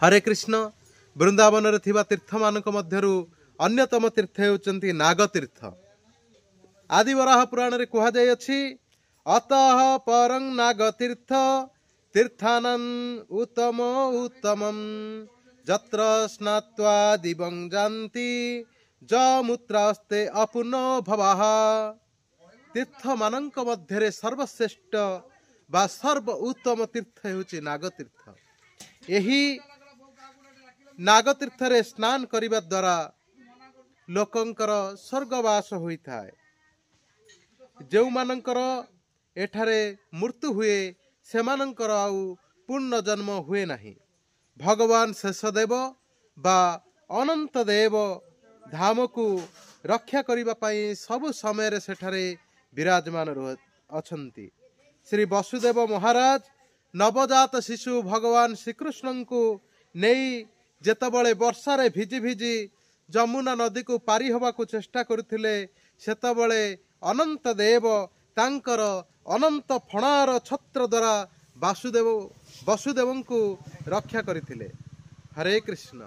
हरे कृष्ण। वृंदावन रे थिबा तीर्थ मानक मध्यरु अन्यतम तीर्थ हेउचंती नागतीर्थ। आदिवराह पुराण रे कुहा जाय अछि अतः परं नागतीर्थ तीर्थानन् उत्तम उत्तमं जत्र स्नात्वा दिवं जानति जमुत्रास्ते अपुनो भवः। तीर्थ मानक मध्यरे सर्वश्रेष्ठ बा सर्व उत्तम तीर्थ हेउची नागतीर्थ। यही नागतीर्थ रे स्नान करिबा द्वारा लोकंकर स्वर्गवास होइथा है। जो मानंकर एठारे मृत्यु हुए से मानंकर आउ पूर्ण जन्म हुए नहीं। भगवान शेषदेव बा अनंत देव धाम को रक्षा करिबा पई सब समय रे सेठारे विराजमान अछंती। श्री वसुदेव महाराज नवजात शिशु भगवान श्रीकृष्ण को नहीं जेतबळे वर्षा रे भिजी भिजी जमुना नदी को पारी होबा को चेष्टा करुथिले सेतबळे अनंत देव तांकर अनंत फणार छत्र द्वारा वसुदेव को रक्षा करिथिले। हरे कृष्ण।